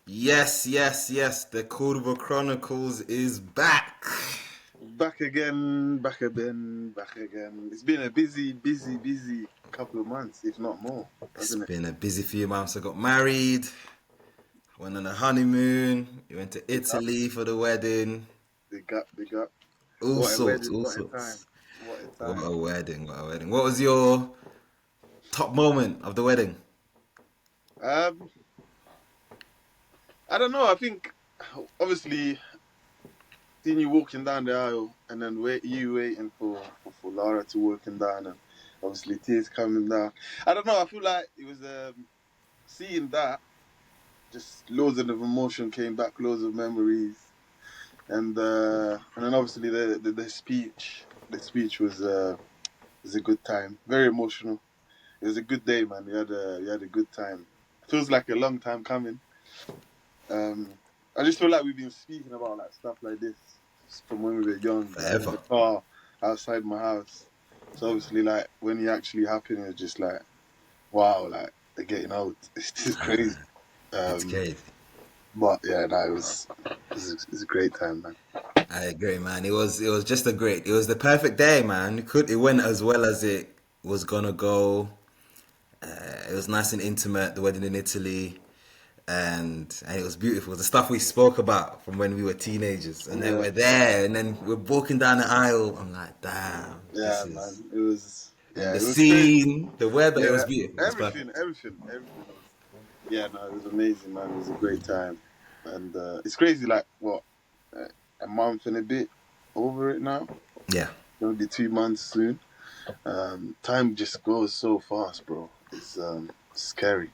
Yes. The CURVA Chronicles is back. Back again, back again, back again. It's been a busy couple of months, if not more, It's hasn't it? been a busy few months. I got married, went on a honeymoon, we went to Big up, Italy for the wedding. big up, big up. All What a sorts, wedding, all what a time, sorts. what a What time. a wedding, what a wedding. What was your top moment of the wedding? Um, I don't know. I think obviously seeing you walking down the aisle and then you waiting for Lara to walking down and obviously tears coming down. I don't know. I feel like it was seeing that just loads of emotion came back, loads of memories. And then obviously the speech was a good time, very emotional. It was a good day, man. We had a good time. Feels like a long time coming. Um, I just feel like we've been speaking about like stuff like this from when we were young, like in Forever. the car outside my house. So obviously, like when it actually happened, it's just like wow, like they're getting old. It's just crazy. It's Um, crazy. but yeah, no, it was a great time, man. I agree, man. It was just it was the perfect day, man. It went as well as it was gonna go. It was nice and intimate, the wedding in Italy, and it was beautiful. The stuff we spoke about from when we were teenagers, and then Yeah. we're there, and then we're walking down the aisle. I'm like, damn, this Yeah, is. man. It was And the it was crazy. scene, the weather, it was Yeah, beautiful. It was perfect. everything was. Yeah, no, it was amazing, man. It was a great time, and it's crazy. Like what, uh, a month and a bit over it now. Yeah, It'll be 2 months soon. Time just goes so fast, bro. It's scary.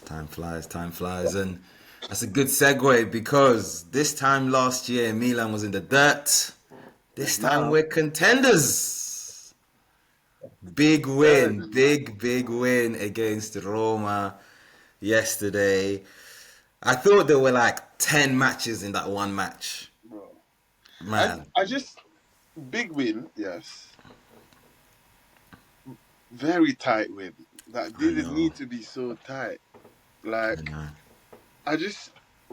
time flies, and that's a good segue because this time last year, Milan was in the dirt. This And time now, we're contenders. Big third win, in man, big win against Roma yesterday. I thought there were like 10 matches in that one match. bro. I Man, I just big win, yes. Very tight win. That I didn't know, need to be so tight. I Like know. I just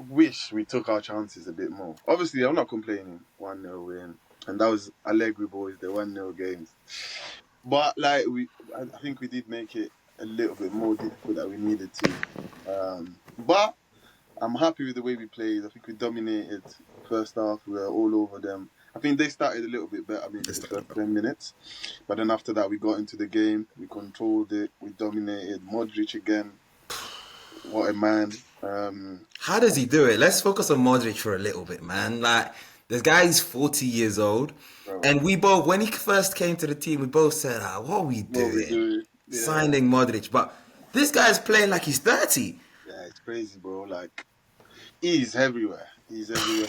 wish we took our chances a bit more. Obviously, I'm not complaining. 1-0 win. And that was Allegri boys, the 1-0 games. But, like, I think we did make it a little bit more difficult than we needed to. But I'm happy with the way we played. I think we dominated first half. We were all over them. I think they started a little bit better, maybe Let's the talk first about 10 minutes. But then after that, we got into the game. We controlled it. We dominated. Modric again. What a man. how does he do it? Let's focus on Modric for a little bit, man. Like, this guy's 40 years old. Bro, And we both, when he first came to the team, we both said, what are we what we doing? do? Yeah, Signing Modric. But this guy's playing like he's 30. yeah, it's crazy, bro. Like he's everywhere. He's everywhere.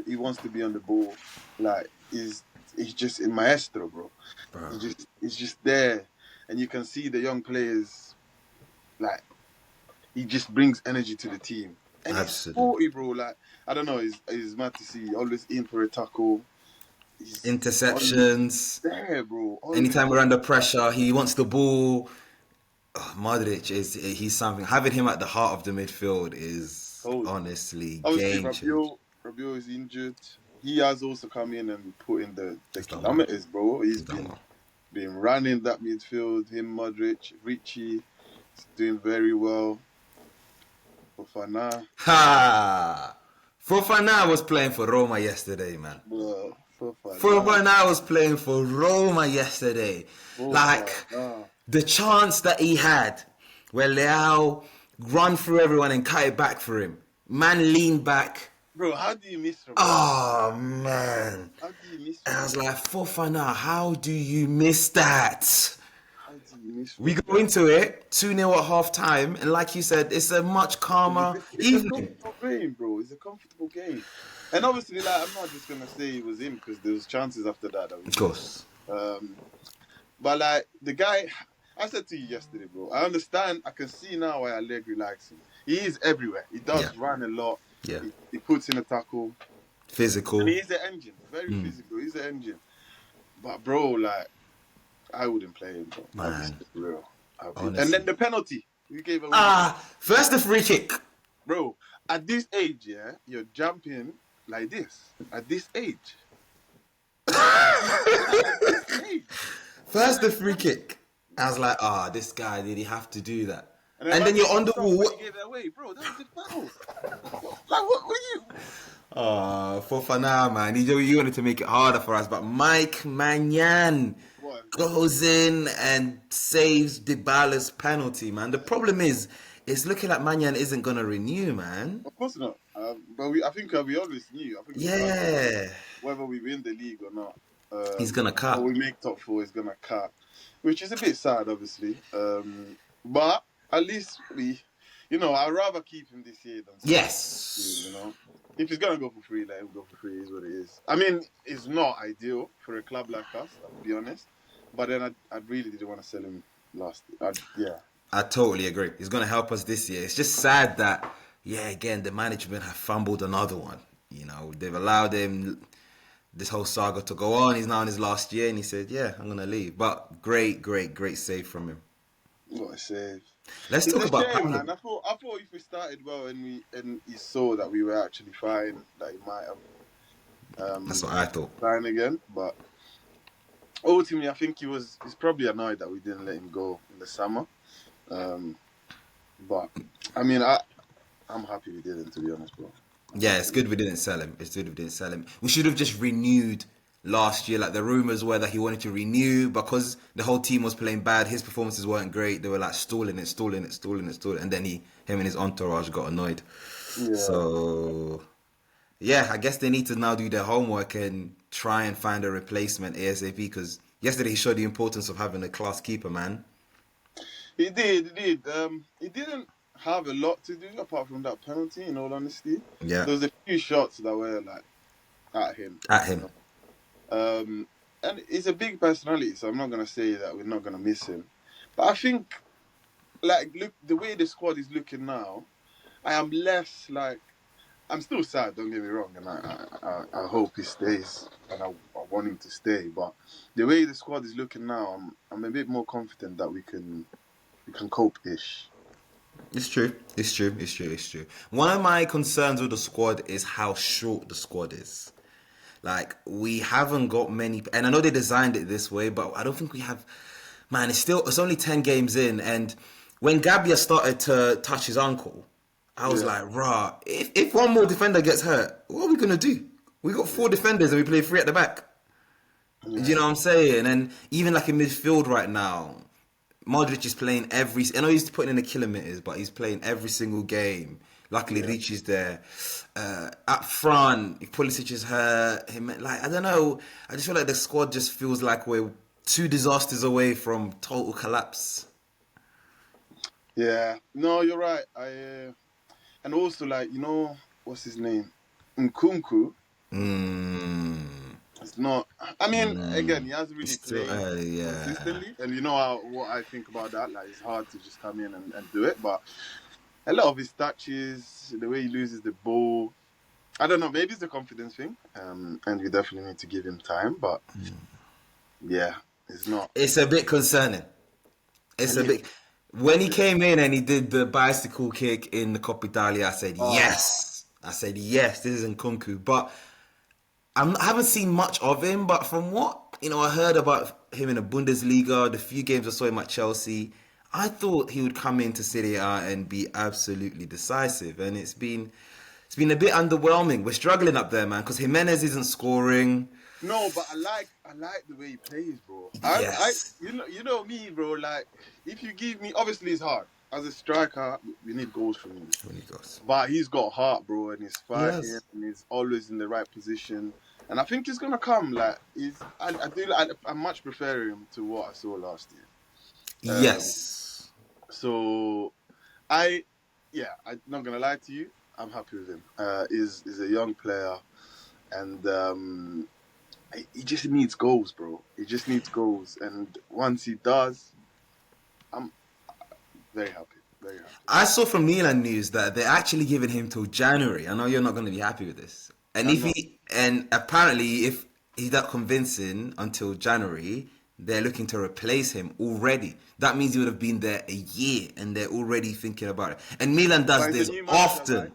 He wants to be on the ball. Like he's just a maestro, bro. Bro, He's just there, and you can see the young players. Like he just brings energy to the team, and he's absolutely. 40, bro. Like I don't know. He's mad to see. Always in for a tackle. He's always Interceptions. there, bro. Always Anytime we're there. under pressure, he wants the ball. Oh, Modric he's something. Having him at the heart of the midfield is Told you. honestly Obviously, game change. Rabiot is injured. He has also come in and put in the He's done well. kilometers, bro. He's He's done been well. been running that midfield. Him, Modric, Richie, is doing very well. Fofana, Ha! Fofana was playing for Roma yesterday, man. bro. Fofana, Fofana was playing for Roma yesterday. Like Fofana, the chance that he had, where Leao run through everyone and cut it back for him. Man leaned back. bro. How do you miss Rabiot? Oh man. How do you miss And I was Rabiot? like, Fofana, how do you miss that? How do you miss We go Rabiot? into it 2-0 at half time, and like you said, it's a much calmer It's a evening. comfortable game, bro. It's a comfortable game. And obviously, like, I'm not just gonna say it was him because there was chances after that we Of missed. course. Um, but like the guy, I said to you yesterday, bro. I understand. I can see now why Allegri likes him. He is everywhere. He Yeah. does run a lot. Yeah. He puts in a tackle, and Physical. he's an engine. Very physical. He's an engine. But bro, like, I wouldn't play him, bro. I'll be Man. real. And Honestly. then the penalty we gave away. First the free kick. Bro, At this age, yeah, you're jumping like this. At this age. At this age. You're First the like free jumping. kick. I was like, this guy, did he have to do that? And then And then man you're gave on him the something wall. when he gave it away. Bro, that was a foul. Like, what were you? For now, man. He wanted to make it harder for us, but Mike Manyan What? goes in and saves Dybala's penalty, man. The problem is, it's looking like Manyan isn't gonna renew, man. Of course not. But I think we always knew. I think regardless of Yeah, whether we win the league or not, he's gonna or we cut. make top four, is gonna cut, which is a bit sad, obviously. But at least I'd rather keep him this year than sell him. Yes. If he's gonna go for free, let him go for free. Is what it is. I mean, it's not ideal for a club like us. I'll be honest. But then I really didn't want to sell him last. Yeah. I totally agree. He's going to help us this year. It's just sad that, again, the management have fumbled another one. They've allowed him this whole saga to go on. He's now in his last year, and he said, I'm going to leave. But great save from him. What a save. Let's It's talk a about shame, Pablo. man. I thought if we started well and he saw that we were actually fine, that he might have That's what I thought. signed again. But ultimately, I think he's probably annoyed that we didn't let him go in the summer. But I mean, I'm happy we didn't, to be honest, bro. Yeah, it's good we didn't sell him. We should have just renewed last year. Like the rumors were that he wanted to renew because the whole team was playing bad. His performances weren't great. They were like stalling it. And then him and his entourage got annoyed. Yeah. So yeah, I guess they need to now do their homework and try and find a replacement ASAP. Because yesterday he showed the importance of having a class keeper, man. He did. He didn't have a lot to do apart from that penalty, in all honesty. Yeah, There was a few shots that were like at him. at him. And he's a big personality, so I'm not gonna say that we're not gonna miss him. But I think, look, the way the squad is looking now, I am less like. I'm still sad. Don't get me wrong, and I hope he stays, and I want him to stay. But the way the squad is looking now, I'm a bit more confident that we can cope-ish. It's true. One of my concerns with the squad is how short the squad is. Like, we haven't got many, and I know they designed it this way, but I don't think we have. Man, it's only 10 games in, and when Gabia started to touch his ankle, I was like, rah, if one more defender gets hurt, what are we gonna do? We got 4 defenders and we play 3 at the back. Do you know what I'm saying? And even like in midfield right now, Modric is playing I know he's putting in the kilometers, but he's playing every single game. Luckily, Reach is there. Up front, if Pulisic is hurt, I don't know. I just feel like the squad just feels like we're 2 disasters away from total collapse. Yeah, no, you're right. And also what's his name, Nkunku. It's not. I mean, again, he hasn't really played consistently, and what I think about that. Like, it's hard to just come in and do it, but a lot of his touches, the way he loses the ball, I don't know. Maybe it's a confidence thing, and we definitely need to give him time. But yeah, it's not. It's a bit concerning. When he came in and he did the bicycle kick in the Coppa Italia, I said yes. This is Nkunku, but I haven't seen much of him. But from what I heard about him in the Bundesliga, the few games I saw him at Chelsea, I thought he would come into Serie A and be absolutely decisive, and it's been a bit underwhelming. We're struggling up there, man, because Jimenez isn't scoring. No, but I like the way he plays, bro. Yes. You know me, bro. Like, if you give me, obviously it's hard. As a striker, we need goals from him. But he's got heart, bro, and he's fighting, and he's always in the right position. And I think he's gonna come. Like, I much prefer him to what I saw last year. Yes. So, I'm not gonna lie to you. I'm happy with him. He's a young player, and he just needs goals, bro. He just needs goals, and once he does, I'm very happy. Very happy. I saw from Milan news that they're actually giving him till January. I know you're not going to be happy with this, and apparently if he's not convincing until January, they're looking to replace him already. That means he would have been there a year, and they're already thinking about it. And Milan does this often. Right?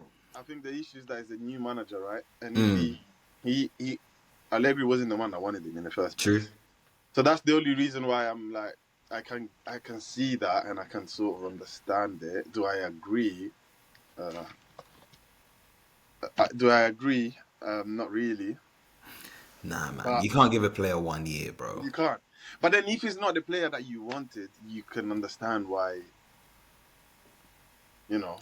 think the issue is that he's a new manager, right? And if Mm, he Allegri wasn't the one that wanted him in the first true. place. So that's the only reason why I'm like, I can see that and I can sort of understand it. Do I agree? Uh, do I agree? Not really, Nah, man, but you can't give a player 1 year, bro. you can't. But then if he's not the player that you wanted, you can understand why. You know,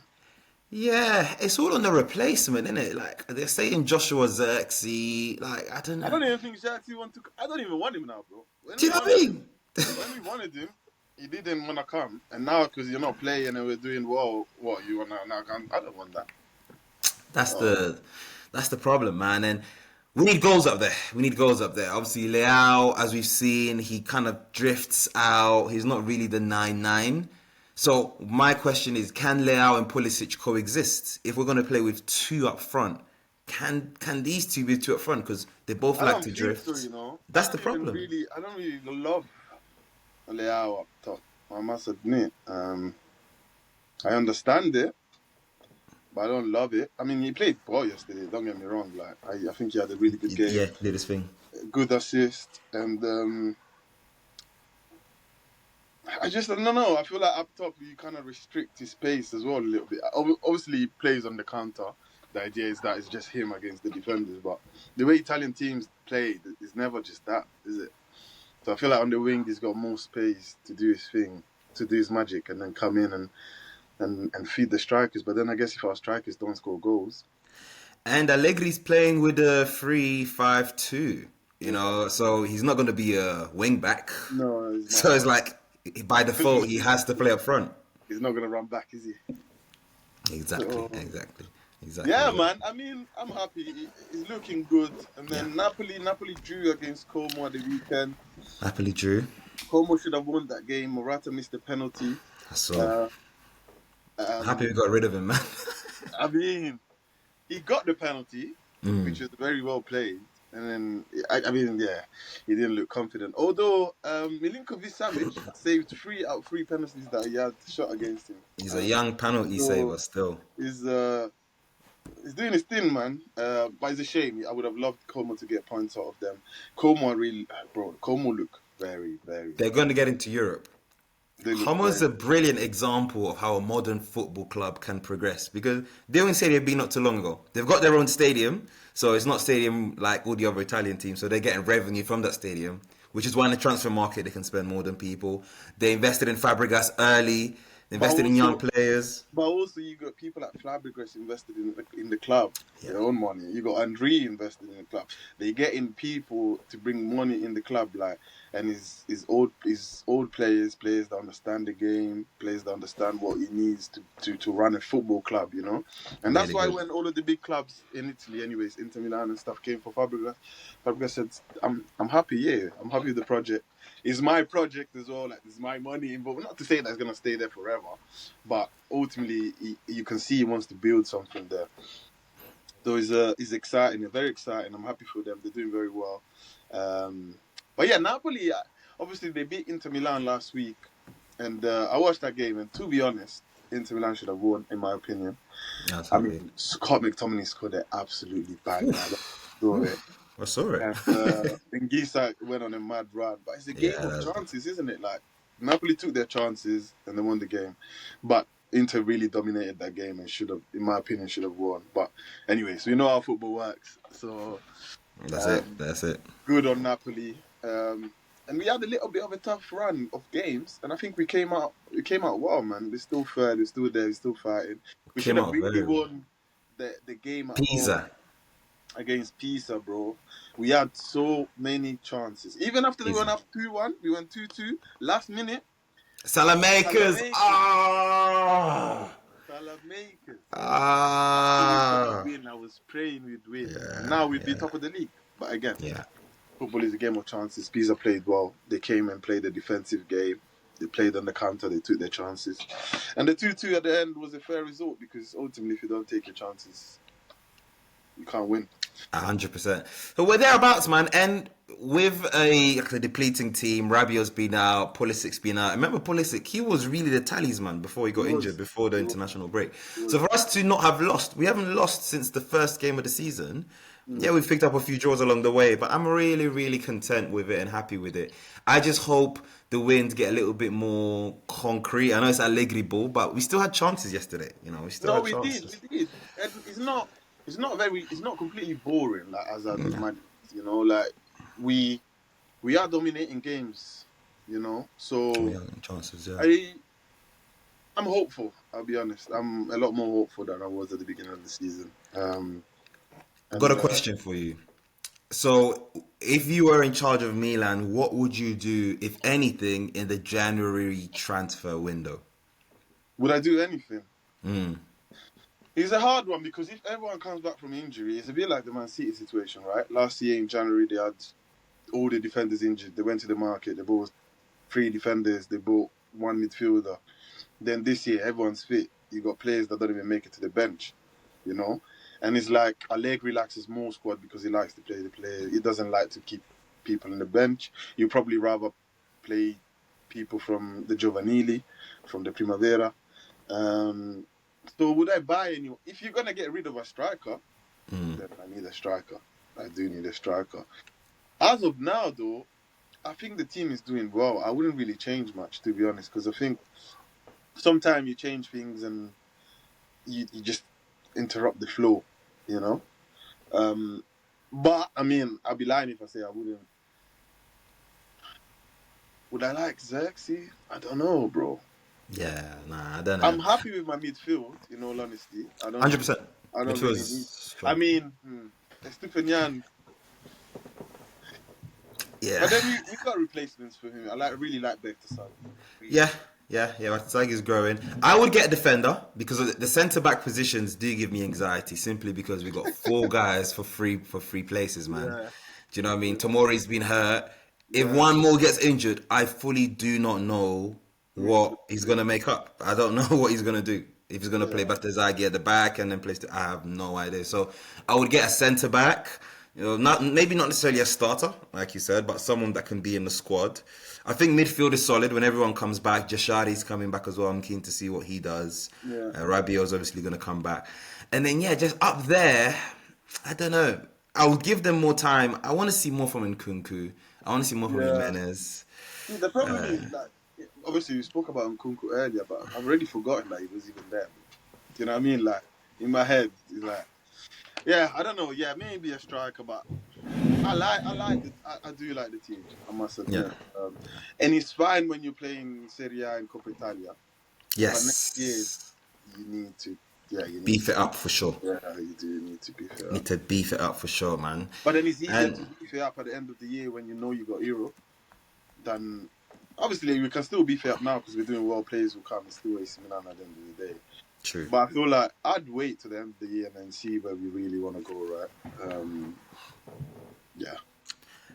Yeah, it's all on the replacement, isn't it? Like they're saying Joshua Xerxes. Like I don't I know. don't even think Shaqty want to. I don't even want him now, bro. Do you know what I mean? When we wanted him, he didn't want to come, and now because you're not playing and we're doing well, what you want to now come? I don't want that. That's Oh, the problem, man. And we need goals up there. We need goals up there. Obviously, Leao, as we've seen, he kind of drifts out. He's not really the 9-9. So my question is, can Leao and Pulisic coexist? If we're going to play with two up front, can these two be two up front? Because they both I like don't to think so. drift. I That's the don't even problem. really. I don't really love Leao up top. I must admit. I understand it, but I don't love it. I mean, he played well yesterday. Don't get me wrong. Like, I think he had a really good game, Yeah, did his thing. good assist, and I just don't know. I feel like up top you kind of restrict his space as well a little bit. Obviously, he plays on the counter. The idea is that it's just him against the defenders, but the way Italian teams play is never just that, is it? So I feel like on the wing he's got more space to do his thing, to do his magic, and then come in and feed the strikers. But then I guess if our strikers don't score goals, And Allegri's playing with a 3-5-2. yeah, So he's not going to be a wing back. no, he's So not. it's like by default he has to play up front. He's not gonna run back, is he? Exactly, So exactly, yeah, exactly. man. I mean, I'm happy. He's looking good. And Yeah, then Napoli drew against Como at the weekend. happily drew. Como should have won that game. Morata missed the penalty. So Uh, happy we um, got rid of him, man. I mean, he got the penalty, Mm. which was very well played. And then, I mean, yeah, he didn't look confident. Although Milinkovic Savic saved 3 out of 3 penalties that he had shot against him. He's a young penalty So saver still. he's doing his thing, man. But it's a shame. I would have loved Como to get points out of them. Como really, bro. Como look very, very. They're going to get into Europe. They look Homo's very. a brilliant example of how a modern football club can progress because they only say they've been not too long ago. They've got their own stadium, so it's not stadium like all the other Italian teams. So they're getting revenue from that stadium, which is why in the transfer market they can spend more than people. They invested in Fabregas early. They But invested in young also, players. you got people like Fabregas invested in the club, Yeah, their own money. You got Henry invested in the club. They getting people to bring money in the club, like, and his old players that understand the game, players that understand what he needs to run a football club, And that's really why good. when all of the big clubs in Italy, anyways, Inter Milan and stuff came for Fabregas said, I'm happy, yeah, I'm happy with the project. It's my project as well. Like, there's my money involved. Not to say that it's gonna stay there forever, but ultimately, you can see he wants to build something there. So it's exciting, very exciting. I'm happy for them. They're doing very well. But yeah, Napoli. Obviously, they beat Inter Milan last week, and I watched that game. And to be honest, Inter Milan should have won, in my opinion. That's I happy. mean, Scott McTominay scored an absolutely banger. I saw it. I saw it. And Ngisa went on a mad run. But it's a Yeah, game of that's good. chances, isn't it? Like, Napoli took their chances and they won the game. But Inter really dominated that game and should have, in my opinion, should have won. But anyway, so you know how football works. So That's it. um, That's it. good on Napoli. And we had a little bit of a tough run of games, and I think we came out well, man. We're still third, we're still there, we're still fighting. We should Came have out really very well. won the game at home Pisa. against Pisa, bro. We had so many chances. Even after they went Easy. up 2-1, we went 2-2. Last minute, Salamakers. Salamakers. Ah. Salamakers. After we got a Ah. win, I was praying we'd win. And Yeah. now we'd be Yeah. top of the league. But again, Yeah. football is a game of chances. Pisa played well. They came and played a defensive game. They played on the counter. They took their chances. And the 2-2 at the end was a fair result because ultimately, if you don't take your chances, you can't win. 100%. So we're thereabouts, man. And with a depleting team, Rabiot's been out, Pulisic's been out. I remember Pulisic, he was really the talisman before he He got injured, was, before the he was, international break. he So was. for us to not have lost, we haven't lost since the first game of the season. Yeah, Mm. we've picked up a few draws along the way, but I'm really, really content with it and happy with it. I just hope the wins get a little bit more concrete. I know it's Allegri ball, but we still had chances yesterday. You know, we still No, had we did, chances. we did, and it's not completely boring like as I'd Yeah, imagined. Like we we are dominating games. we So had chances. Yeah. I I'm hopeful. I'll be honest. I'm a lot more hopeful than I was at the beginning of the season. Got And a question for you. So, if you were in charge of Milan, what would you do, if anything, in the January transfer window? would I do anything? Mm, It's a hard one because if everyone comes back from injury, it's a bit like the Man City situation, right? Last year in January, they had all the defenders injured. They went to the market. They bought three defenders. They bought one midfielder. Then this year, everyone's fit. You got players that don't even make it to the bench, you know. And it's like Allegri likes his more squad because he likes to play the player. He doesn't like to keep people on the bench. You probably rather play people from the Giovanili, from the Primavera. Um, so would I buy any? If you're gonna get rid of a striker, mm. then I need a striker. I do need a striker. As of now, though, I think the team is doing well. I wouldn't really change much, to be honest, because I think sometimes you change things and you just interrupt the flow, you know. But I mean, I'd be lying if I say I wouldn't. Would I like Xerxes? I don't know, bro. Yeah, nah, I don't know. I'm happy with my midfield, in all honesty. 100%. I don't Midfield really need. is I strong. mean, Estepanian, Yeah. but then we got replacements for him. Really like Bektasar. Really. Yeah, yeah. Batshuayi is growing. I would get a defender because of the centre back positions do give me anxiety simply because we got four guys for free places, man. Yeah, Do you know what I mean? Tomori's been hurt. If yeah. one more gets injured, I fully do not know Who he's what gonna he's play? gonna make up. I don't know what he's gonna do. If he's gonna play Yeah, Battazagi at the back and then I have no idea. So I would get a centre back. Not maybe not necessarily a starter, like you said, but someone that can be in the squad. I think midfield is solid when everyone comes back. Jashari's coming back as well. I'm keen to see what he does. yeah, Rabiot's obviously going to come back. And then, yeah, just up there, I don't know. I would give them more time. I want to see more from Nkunku. I want to see more from yeah. Jimenez. See, the problem is that obviously we spoke about Nkunku earlier, but I've already forgotten that he was even there. Do you know what I mean? Like in my head, it's like, yeah, I don't know. Yeah, maybe a striker, but I do like the team. I must Yeah. admit. And it's fine when you're playing Serie A and Coppa Italia, but next year Yes. you need to, yeah, Beef it up for sure. yeah, you do need to beef it up. Need to beef it up for sure, man. But then it's easier to And beef it up at the end of the year when you know you got Euro than. Obviously, we can still beef it up now because we're doing well. Players will come and still AC Milan at the end of the day. true. But I feel like I'd wait to the end of the year and then see where we really want to go, right? Yeah.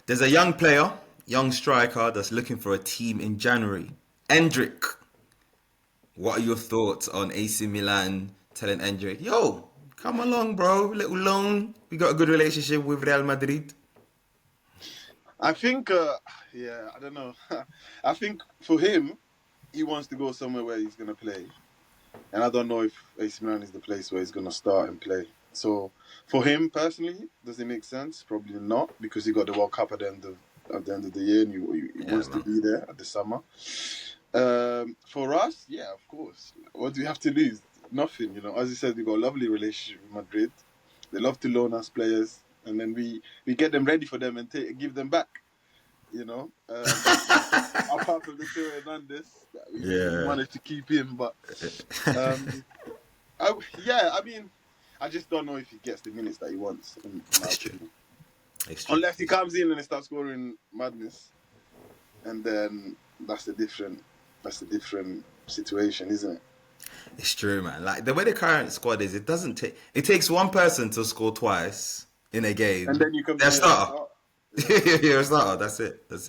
There's a young player, young striker that's looking for a team in January. Endrick. What are your thoughts on AC Milan telling Endrick, yo, come along, bro, little loan. We got a good relationship with Real Madrid. I think, yeah, I don't know. I think for him, he wants to go somewhere where he's going to play. And I don't know if AC Milan is the place where he's going to start and play. So for him personally, does it make sense? Probably not, because he got the World Cup at the end of the year and he Yeah, wants to man. be there at the summer. For us, yeah, of course. What do we have to lose? Nothing, As you said, we got a lovely relationship with Madrid. They love to loan us players, and then we get them ready for them and give them back. Apart from the Theo Hernandez that we Yeah. managed to keep him, but I mean, I just don't know if he gets the minutes that he wants. In my It's true. opinion. It's true. Unless he comes in and he starts scoring madness, and then that's a different situation, isn't it? It's true, man. Like the way the current squad is, it takes one person to score twice in a And game. then you can They're a be starter. yeah. You're a starter. That's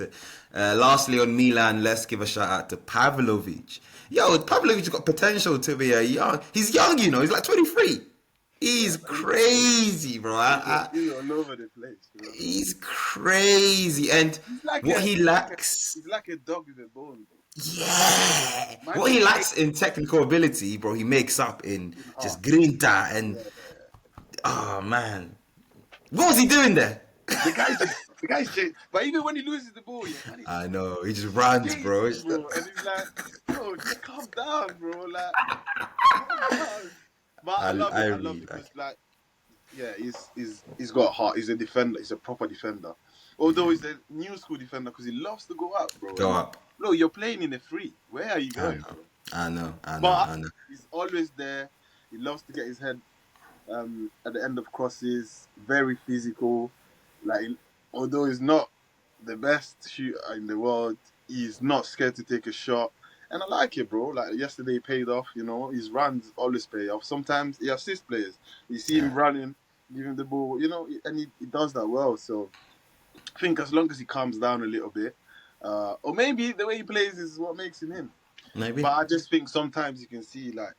it. Lastly, on Milan, let's give a shout out to Pavlovic. Yo, Pavlovic got potential to be he's young, He's like 23. He's crazy, bro. He's all over the place, bro. He's crazy, and He's like what a he he's like a lacks, he's like a dog with a bone, bro. yeah, Man what he just lacks in technical ability, bro, he makes up in taking just heart. grinta and Yeah. oh man, what was he doing there? The guy's but even when he loses the ball, yeah, man, he's I know he just runs, bro. chasing, bro, and he's like, bro, just calm down, bro, like calm down. But I love I it. I love really it like because like, yeah, he's got a heart. He's a defender. He's a proper defender. Although he's a new school defender because he loves to go out, bro. go And up. bro, you're playing in the free. Where are you I going, know, bro? I know, I know, But I know. he's always there. He loves to get his head at the end of crosses. Very physical. Like, although he's not the best shooter in the world, he's not scared to take a shot. And I like it, bro. Like yesterday, he paid off. You know, his runs always pay off. Sometimes he assists players. You see him Yeah, running, give him the ball. You know, and he does that well. So I think as long as he calms down a little bit, or maybe the way he plays is what makes him him. maybe. But I just think sometimes you can see like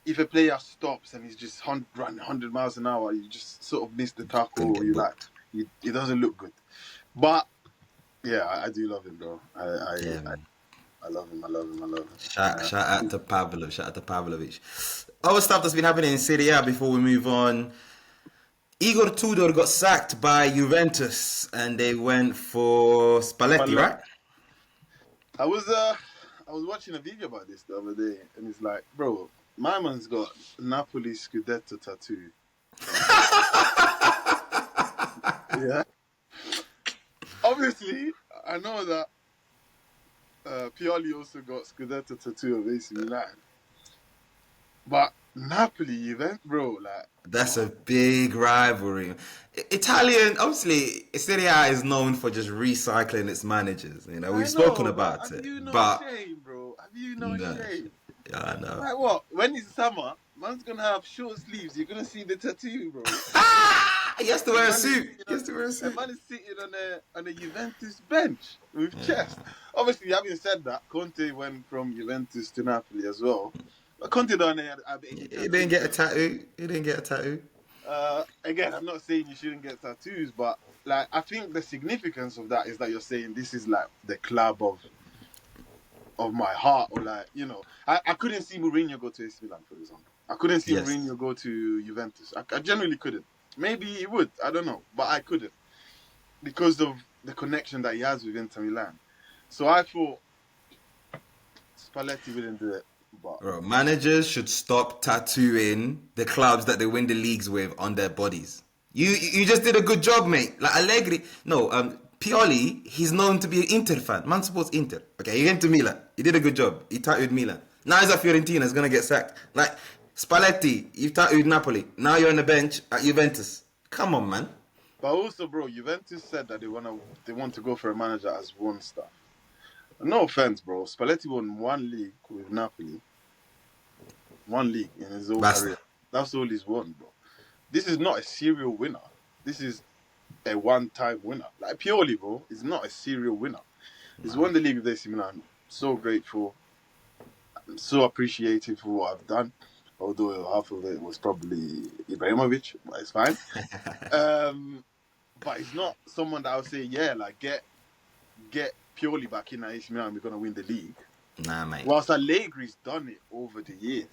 if a player stops and he's just running 100 miles an hour, you just sort of miss the Gonna tackle. Or get you like, booked. it doesn't look good. But yeah, I do love him, bro. Yeah, man. I love him. I love him. I love him. Shout out to Pavlov. Shout out to Pavlovic. Other stuff that's been happening in Serie A before we move on. Igor Tudor got sacked by Juventus and they went for Spalletti, But right? I was watching a video about this the other day, and it's like, bro, my man's got Napoli Scudetto tattoo. Yeah. Obviously, I know that Pioli also got Scudetto tattoo of AC Milan, but Napoli event, bro, like That's a what? big rivalry. Italian, obviously, Serie A is known for just recycling its managers. You know, we've I spoken know, but about have it, you no but shame, bro? Have you no no, shame? yeah, I know. Like what? When it's summer, man's gonna have short sleeves. You're gonna see the tattoo, bro. Ah, he has to A wear a man is suit. sitting He has to wear a a suit. man is sitting on a Juventus bench with Yeah. chest. Obviously, having said that, Conte went from Juventus to Napoli as well. But Conte don't have He any didn't get a tattoos. tattoo. He didn't get a tattoo. Again, I'm not saying you shouldn't get tattoos, but like I think the significance of that is that you're saying this is like the club of my heart, or like I couldn't see Mourinho go to AC Milan, for example. I couldn't see Yes. Mourinho go to Juventus. I genuinely couldn't. Maybe he would, I don't know, but I couldn't because of the connection that he has with Inter Milan. So I thought Spalletti wouldn't do it, but Bro, managers should stop tattooing the clubs that they win the leagues with on their bodies. You just did a good job, mate. Like Allegri, no, Pioli, he's known to be an Inter fan. Man supports Inter. Okay, he came to Milan. He did a good job. He tattooed Milan. Now he's at Fiorentina. He's gonna get sacked. Like Spalletti, you've tattooed Napoli. Now you're on the bench at Juventus. Come on, man. also, bro, Juventus said that they want to go for a manager that has won stuff. No offense, bro. Spalletti won one league with Napoli, one league in his whole Basta. career. That's all he's won, bro. This is not a serial winner. This is a one-time winner. Like Pioli, bro, is not a serial winner. He's won the league with AC Milan. So grateful. I'm so appreciative for what I've done. Although half of it was probably Ibrahimovic, but it's fine. But he's not someone that I would say, yeah, like get Pioli back in at AC Milan, we're gonna win the league. Nah, mate. Whilst Allegri's done it over the years.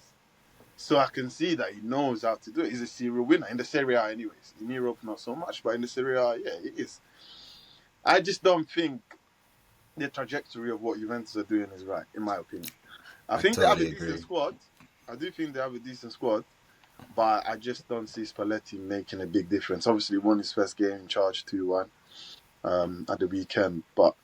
So I can see that he knows how to do it. He's a serial winner in the Serie A, anyways. In Europe, not so much, but in the Serie A, yeah, it is. I just don't think the trajectory of what Juventus are doing is right, in my opinion. I I think they have a totally decent agree. squad. I do think they have a decent squad, but I just don't see Spalletti making a big difference. Obviously, he won his first game in charge 2-1 at the weekend, but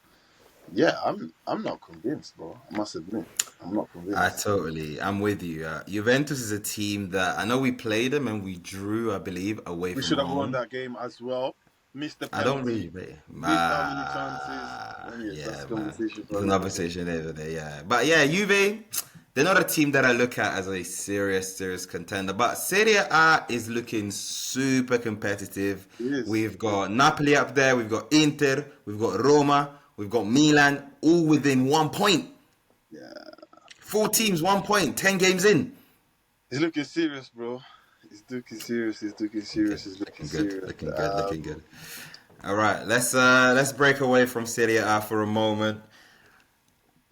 yeah, I'm not convinced, bro. I must admit, I'm not convinced. I'm with you. Juventus is a team that I know we played them and we drew, I believe, away We from should have won home. that game as well. Missed the I don't penalty, really rate. missed how many chances. Anyways, that's Yeah, a man. conversation It's for another another day. conversation over there, yeah. But yeah, Juve, they're not a team that I look at as a serious contender. But Serie A is looking super competitive. It is. We've got Napoli up there, we've got Inter, we've got Roma, we've got Milan, all within 1 point. Yeah. 4 teams, 1 point, 10 games in. It's looking serious, bro. looking serious. He's looking serious. He's looking Looking good, serious. looking good, looking good. All right, let's break away from Serie A for a moment.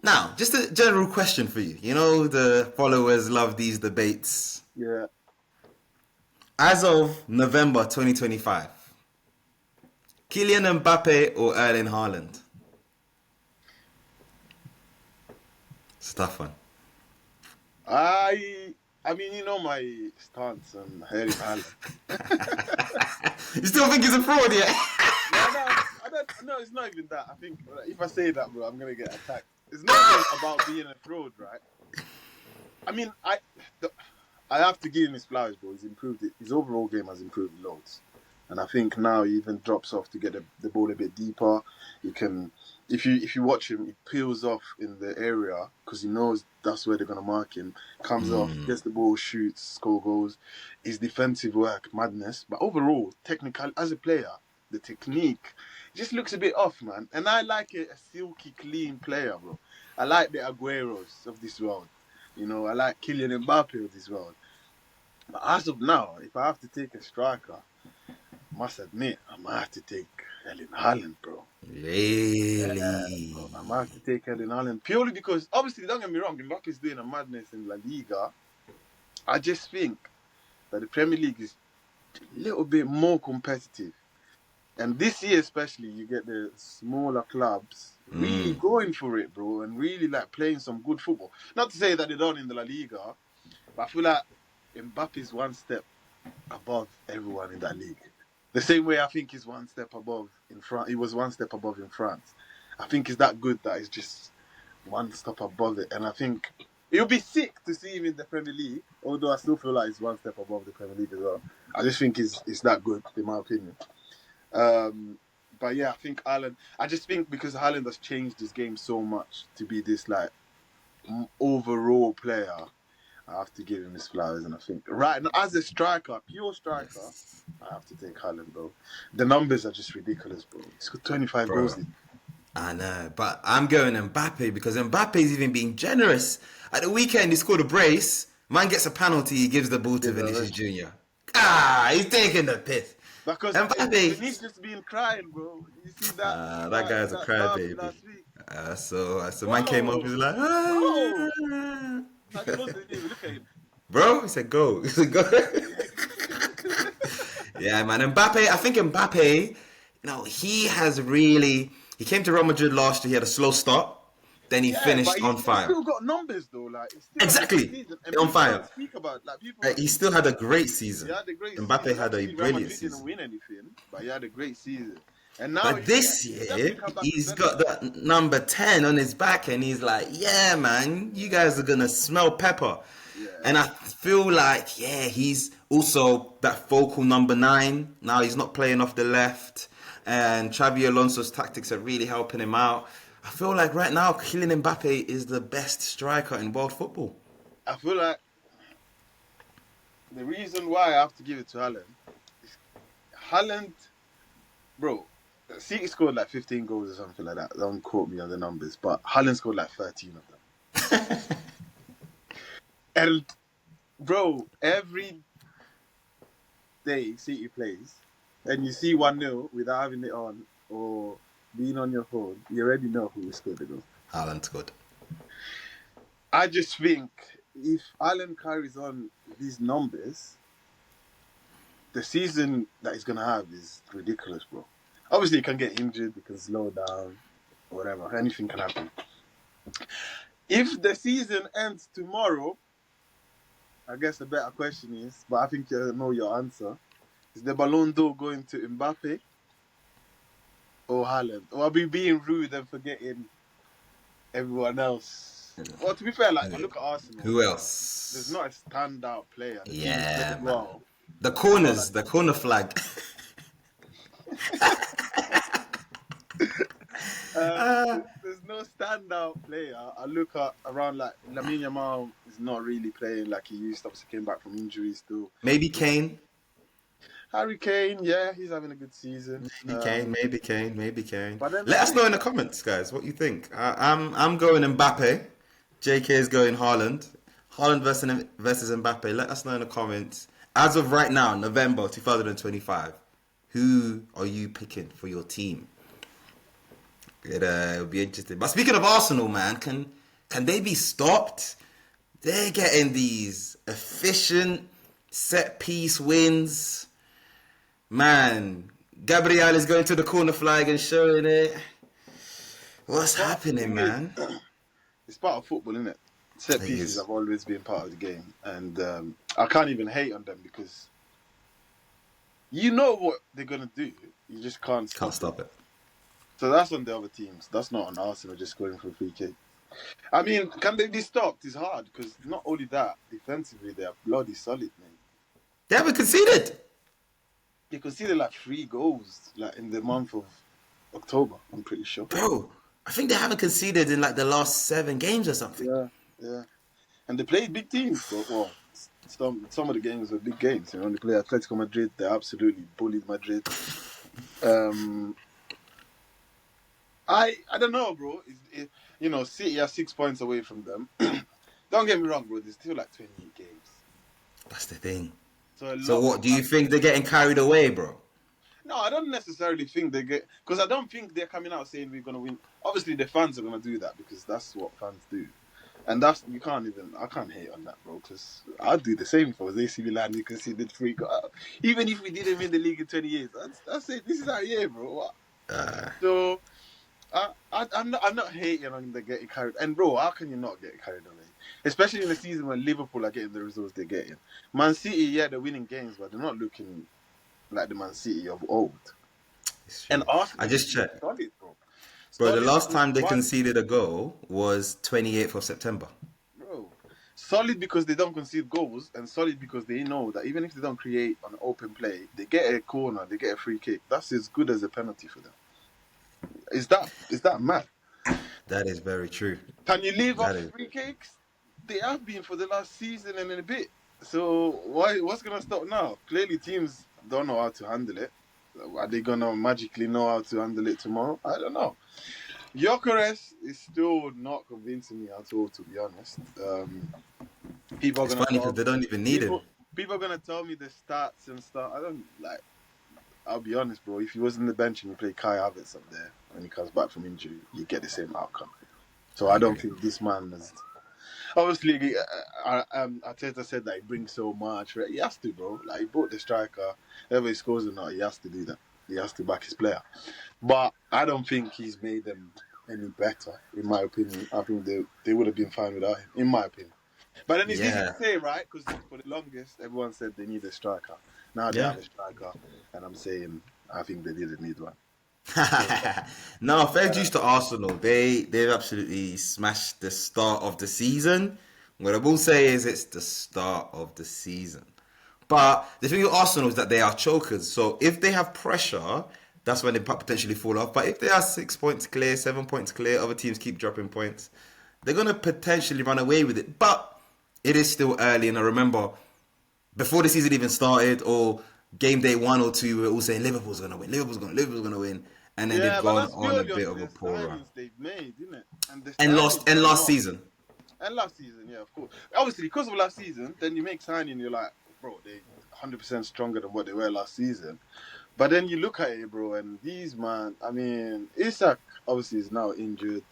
Now, just a general question for you. You know, the followers love these debates. Yeah. As of November 2025, Kylian Mbappe or Erling Haaland? It's a tough one. I mean, you know my stance on Erling Haaland. You still think he's a fraud yet? I don't. No, it's not even that. I think if I say that, bro, I'm gonna get attacked. It's not even about being a fraud, right? I mean, I have to give him his flowers, bro. He's improved it. His overall game has improved loads, and I think now he even drops off to get the ball a bit deeper. He can, if you watch him, he peels off in the area because he knows that's where they're gonna mark him. Comes off, gets the ball, shoots, score goals. His defensive work, madness. But overall, technical as a player, the technique just looks a bit off, man. And I like a silky, clean player, bro. I like the Agueros of this world. You know, I like Kylian Mbappe of this world. But as of now, if I have to take a striker, I must admit, I might have to take Erling Haaland, bro. Really? Bro, I might have to take Erling Haaland. Purely because, obviously, don't get me wrong, Mbappe is doing a madness in La Liga. I just think that the Premier League is a little bit more competitive. And this year especially, you get the smaller clubs really going for it, bro, and really like playing some good football. Not to say that they don't in the La Liga, but I feel like Mbappe is one step above everyone in that league. The same way I think he's one step above in France. He was one step above in France. I think he's that good that he's just one step above it. And I think it would be sick to see him in the Premier League, although I still feel like he's one step above the Premier League as well. I just think he's that good, in my opinion. But yeah, I think Haaland. I just think because Haaland has changed his game so much to be this like overall player, I have to give him his flowers. And I think right now, as a striker, pure striker, I have to take Haaland, bro. The numbers are just ridiculous, bro. He's got 25 goals. I know, but I'm going Mbappe because Mbappe's even being generous. At the weekend, he scored a brace. Man gets a penalty. He gives the ball to Vinicius Jr. He's taking the piss. Because Vinicius been crying, bro. You see that? That guy's a crybaby. So man came up, he's like, Look at him. Bro, he said go. He said go. Yeah, man. Mbappe, I think Mbappe, you know, he came to Real Madrid last year, he had a slow start. Then he finished on fire. He still got numbers though, like exactly on fire. Speak about like people. He still had a great season. He had a great Mbappe season. had a brilliant season. Didn't win anything, but he had a great season. And now, but this year, he's got that number 10 on his back, and he's like, "Yeah, man, you guys are gonna smell pepper." Yeah. And I feel like, he's also that focal number 9. Now he's not playing off the left, and Xabi Alonso's tactics are really helping him out. I feel like right now, Kylian Mbappe is the best striker in world football. I feel like the reason why I have to give it to Haaland is Haaland, bro, City scored like 15 goals or something like that. Don't quote me on the numbers, but Haaland scored like 13 of them. And, bro, every day City plays, and you see 1-0 without having it on, or being on your phone, you already know who scored the goal. Haaland scored. I just think if Haaland carries on these numbers, the season that he's going to have is ridiculous, bro. Obviously, he can get injured, he can slow down, whatever. Anything can happen. If the season ends tomorrow, I guess the better question is, but I think you know your answer, is the Ballon d'Or going to Mbappe or Haaland? Or are we being rude and forgetting everyone else? Well, to be fair, like, look at Arsenal. Who else? There's not a standout player. Yeah, man. Well. The corners, the corner flag. There's no standout player. I look at around like Lamine Yamal is not really playing like he used to. Obviously came back from injuries still. Maybe Kane. Harry Kane, yeah, he's having a good season. Maybe Kane. Let us know in the comments, guys, what you think. I'm going Mbappe. JK is going Haaland. Haaland versus Mbappe. Let us know in the comments. as of right now, November 2025, who are you picking for your team? It'll be interesting. But speaking of Arsenal, man, can they be stopped? They're getting these efficient set piece wins. Man, Gabriel is going to the corner flag and showing it. What's But the happening, thing is, man? it's part of football, isn't it? Set It pieces is. have always been part of the game, and I can't even hate on them because you know what they're gonna do. You just can't Can't stop it. stop it. So that's on the other teams. That's not on Arsenal just scoring for free kick. I mean, can they be stopped? It's hard because not only that, defensively they are bloody solid, man. They haven't conceded. They conceded like 3 goals like in the month of October. I'm pretty sure. Bro, I think they haven't conceded in like the last 7 games or something. Yeah, yeah. And they played big teams. But, well, some of the games were big games. You know, they play Atletico Madrid. They absolutely bullied Madrid. I don't know, bro. You know, City are 6 points away from them. Don't get me wrong, bro. There's still like 28 games. That's the thing. So a So lot what, can do you happen. think they're getting carried away, bro? No, I don't necessarily think they get... Because I don't think they're coming out saying we're going to win. Obviously, the fans are going to do that because that's what fans do. And that's... You can't even... I can't hate on that, bro. Because I'd do the same if I was AC Milan. You can see the three... Even if we didn't win the league in 20 years. That's it. This is our year, bro. What? So... I'm not hating on them getting carried. And bro, how can you not get carried away? Especially in a season when Liverpool are getting the results they're getting. Man City, yeah, they're winning games, but they're not looking like the Man City of old. And I Arsenal just is checked. solid, bro. Bro, the Solid last with time they one, conceded a goal was 28th of September. bro. Solid because they don't concede goals, and solid because they know that even if they don't create an open play, they get a corner, they get a free kick. That's as good as a penalty for them. Is that mad? That is very true. Can you leave That off is. free kicks? They have been for the last season and a bit. So what's gonna stop now? Clearly, teams don't know how to handle it. Are they gonna magically know how to handle it tomorrow? I don't know. Gyökeres is still not convincing me at all, to be honest. People are It's gonna funny because tell they don't even need him. people are gonna tell me the stats and stuff. I don't like. I'll be honest, bro. If he was in the bench and you play Kai Havertz up there when he comes back from injury, you get the same outcome. So I don't think this man has. Obviously, Arteta said that he brings so much. Right? He has to, bro. Like he brought the striker. Whether he scores or not, he has to do that. He has to back his player. But I don't think he's made them any better. In my opinion, I think they would have been fine without him. In my opinion. But then it's easy Yeah. to say, right? Because for the longest, everyone said they need a striker. Now they Yeah. have a striker, and I'm saying I think they didn't need one. No, fair dues to Arsenal. They've absolutely smashed the start of the season. What I will say is it's the start of the season. But the thing with Arsenal is that they are chokers. So if they have pressure, that's when they potentially fall off. But if they are 6 points clear, 7 points clear, other teams keep dropping points, they're gonna potentially run away with it. But it is still early, and I remember before the season even started, or game day 1 or 2, we were all saying Liverpool's gonna win, Liverpool's gonna win, and then they've Yeah, but gone that's on a purely bit on of a the poor run signings they've made, isn't it? And the and signings are last not. season. And last season, yeah, of course. Obviously, because of last season, then you make signing, you're like, bro, they 100% stronger than what they were last season. But then you look at it, bro, and these man, I mean, Isak obviously is now injured,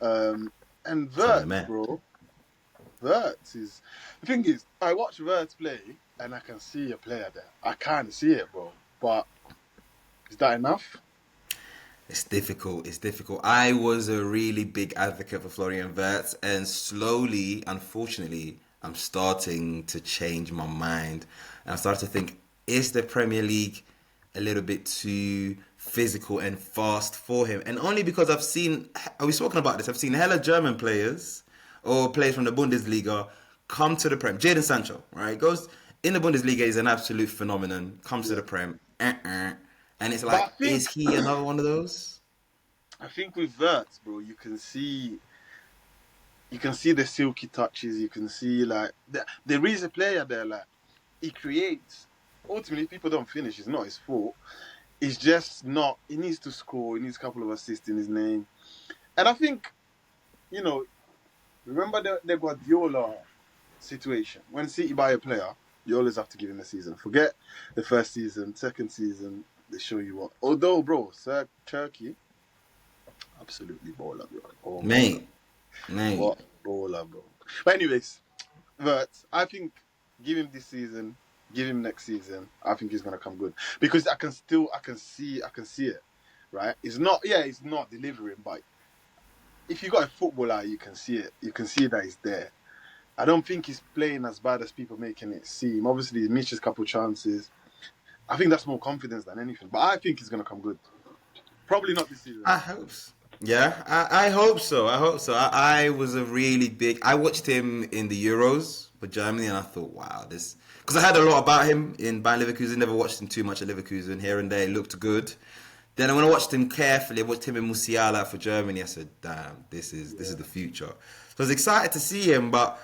and Son of Vert, man. bro, Vert is. The thing is, I watch Vert play, and I can see a player there. I can't see it, bro. But is that enough? It's difficult. It's difficult. I was a really big advocate for Florian Wirtz, and slowly, unfortunately, I'm starting to change my mind. And I'm starting to think, is the Premier League a little bit too physical and fast for him? And only because I've seen, are we spoken about this? I've seen hella German players or players from the Bundesliga come to the Prem. Jadon Sancho, right? Goes in the Bundesliga, he's an absolute phenomenon. Comes to Yeah. the Prem, and it's But I like, is think, he another one of those? I think with Vert, bro, you can see the silky touches. You can see like there is a player there. Like he creates. Ultimately, people don't finish. It's not his fault. It's just not. He needs to score. He needs a couple of assists in his name. And I think, you know, remember the Guardiola situation when City buy a player. You always have to give him a season. Forget the first season, second season, they show you what. Although, bro, Sir Turkey, absolutely baller, bro. Oh my god. Mate, mate. What baller, bro. But anyways, but I think give him this season, give him next season. I think he's gonna come good because I can see it. Right? It's not delivering, but if you got a footballer, you can see it. You can see that he's there. I don't think he's playing as bad as people making it seem. Obviously, he missed a couple chances. I think that's more confidence than anything. But I think he's gonna come good. Probably not this season. I hope so. Yeah, I hope so. I hope so. I was a really big. I watched him in the Euros for Germany, and I thought, wow, this. Because I heard a lot about him in Bayern Leverkusen. Never watched him too much at Leverkusen. Here and there, he looked good. Then when I watched him carefully, I watched him in Musiala for Germany. I said, damn, this is the future. So I was excited to see him, but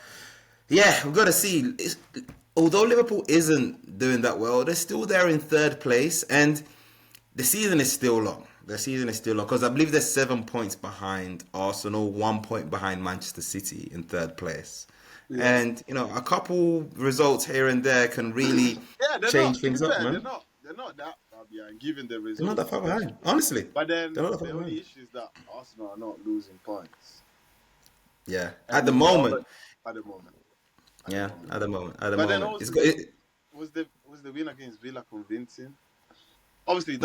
yeah, we've got to see. Although Liverpool isn't doing that well, they're still there in third place, and the season is still long. The season is still long because I believe they're 7 points behind Arsenal, 1 point behind Manchester City in third place. Yeah. And a couple results here and there can really change things up, man. They're not that far behind, given the results. They're not that far behind, honestly. But then the only issue is that Arsenal are not losing points. Yeah, at the moment. At the moment. At the moment. But then also, was the win against Villa convincing? Obviously, it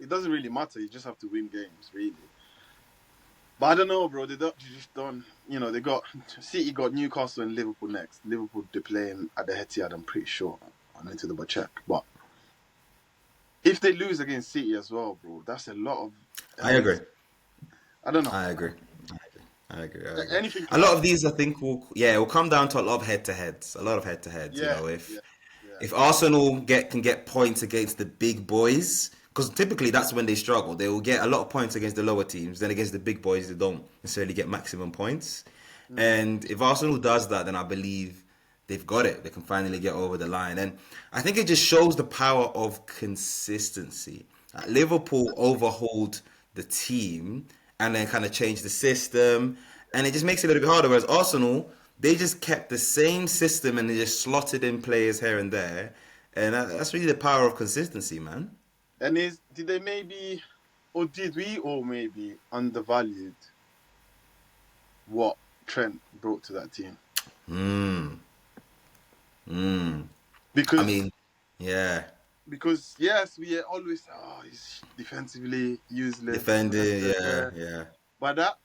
doesn't really matter. You just have to win games, really. But I don't know, bro. They just don't. They got City, got Newcastle and Liverpool next. Liverpool they're playing at the Etihad. I'm pretty sure. I need to double check. But if they lose against City as well, bro, that's a lot of. I agree. I don't know. I agree. Anything. A lot of these, I think, will come down to a lot of head-to-heads. If Arsenal can get points against the big boys, because typically that's when they struggle. They will get a lot of points against the lower teams. Then against the big boys, they don't necessarily get maximum points. And if Arsenal does that, then I believe they've got it. They can finally get over the line. And I think it just shows the power of consistency. Liverpool overhauled the team and then kind of changed the system. And it just makes it a little bit harder. Whereas Arsenal, they just kept the same system and they just slotted in players here and there. And that's really the power of consistency, man. And did they maybe, or did we all maybe undervalued what Trent brought to that team? Because Because yes, we are always he's defensively useless. Defending, yeah. But that